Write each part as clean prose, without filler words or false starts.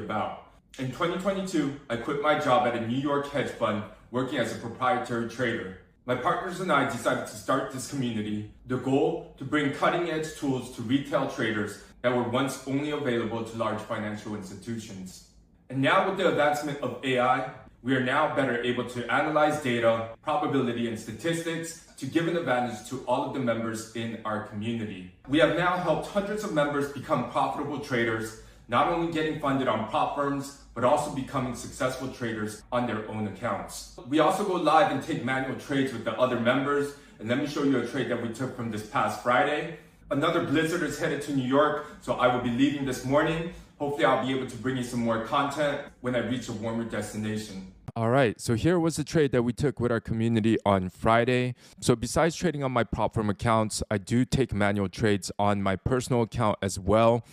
about. In 2022, I quit my job at a New York hedge fund working as a proprietary trader. My partners and I decided to start this community. The goal, to bring cutting-edge tools to retail traders that were once only available to large financial institutions. And now with the advancement of AI, we are now better able to analyze data, probability, and statistics to give an advantage to all of the members in our community. We have now helped hundreds of members become profitable traders, not only getting funded on prop firms, but also becoming successful traders on their own accounts. We also go live and take manual trades with the other members. And let me show you a trade that we took from this past Friday. Another blizzard is headed to New York, so I will be leaving this morning. Hopefully I'll be able to bring you some more content when I reach a warmer destination. All right, so here was the trade that we took with our community on Friday. So besides trading on my prop firm accounts, I do take manual trades on my personal account as well.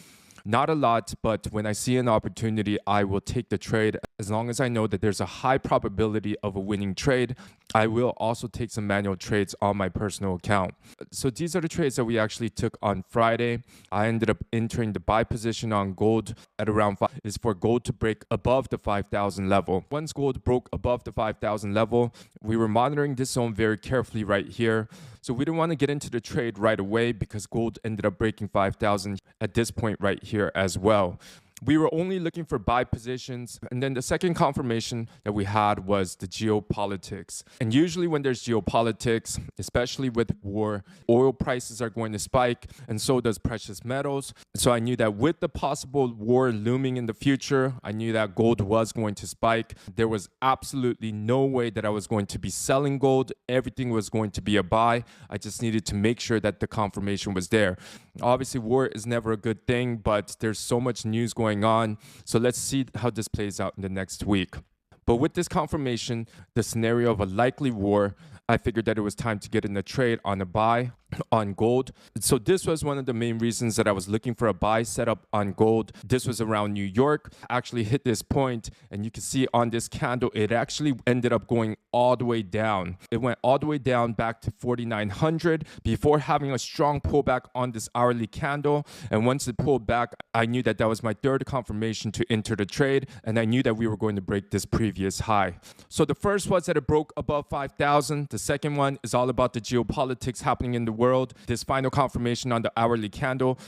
Not a lot, but when I see an opportunity, I will take the trade. As long as I know that there's a high probability of a winning trade, I will also take some manual trades on my personal account. So these are the trades that we actually took on Friday. I ended up entering the buy position on gold at around 5 is for gold to break above the 5,000 level. Once gold broke above the 5,000 level, we were monitoring this zone very carefully right here. So we didn't want to get into the trade right away because gold ended up breaking 5,000 at this point right here as well. We were only looking for buy positions. And then the second confirmation that we had was the geopolitics. And usually when there's geopolitics, especially with war, oil prices are going to spike, and so does precious metals. So I knew that with the possible war looming in the future, I knew that gold was going to spike. There was absolutely no way that I was going to be selling gold. Everything was going to be a buy. I just needed to make sure that the confirmation was there. Obviously, war is never a good thing, but there's so much news going on. So let's see how this plays out in the next week. But with this confirmation, the scenario of a likely war, I figured that it was time to get in a trade on a buy on gold. So this was one of the main reasons that I was looking for a buy setup on gold. This was around New York. Actually hit this point, and you can see on this candle, it actually ended up going all the way down. It went all the way down back to 4,900 before having a strong pullback on this hourly candle. And once it pulled back, I knew that that was my third confirmation to enter the trade, and I knew that we were going to break this previous high. So the first was that it broke above 5,000. The second one is all about the geopolitics happening in the world. This final confirmation on the hourly candle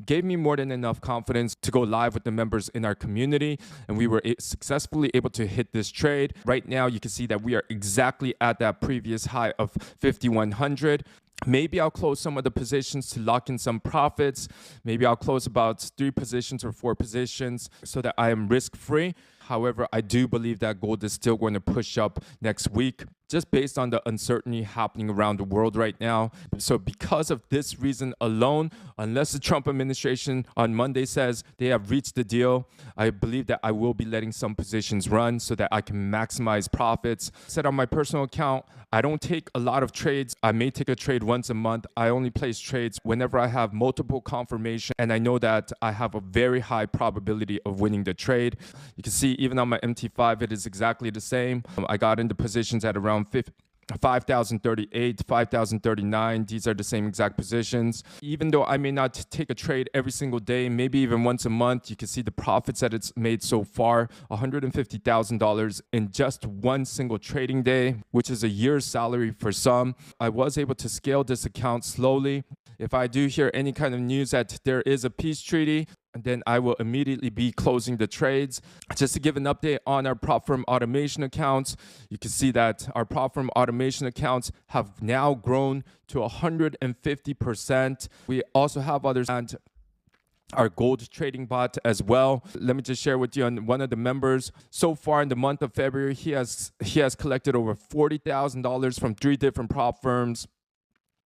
gave me more than enough confidence to go live with the members in our community, and we were successfully able to hit this trade. Right now, you can see that we are exactly at that previous high of 5,100. Maybe I'll close some of the positions to lock in some profits. Maybe I'll close about 3 positions or 4 positions so that I am risk-free. However, I do believe that gold is still going to push up next week, just based on the uncertainty happening around the world right now. So because of this reason alone, unless the Trump administration on Monday says they have reached the deal, I believe that I will be letting some positions run so that I can maximize profits. Said on my personal account, I don't take a lot of trades. I may take a trade once a month. I only place trades whenever I have multiple confirmation and I know that I have a very high probability of winning the trade. You can see even on my MT5, it is exactly the same. I got into positions at around 5,038, 5,039. These are the same exact positions. Even though I may not take a trade every single day, maybe even once a month, you can see the profits that it's made so far. $150,000 in just one single trading day, which is a year's salary for some. I was able to scale this account slowly. If I do hear any kind of news that there is a peace treaty, then I will immediately be closing the trades. Just to give an update on our prop firm automation accounts, you can see that our prop firm automation accounts have now grown to 150%. We also have others and our gold trading bot as well. Let me just share with you on one of the members. So far in the month of February, he has collected over $40,000 from 3 different prop firms.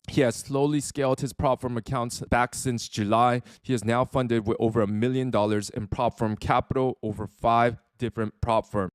He has slowly scaled his prop firm accounts back since July. He is now funded with over $1 million in prop firm capital over 5 different prop firms.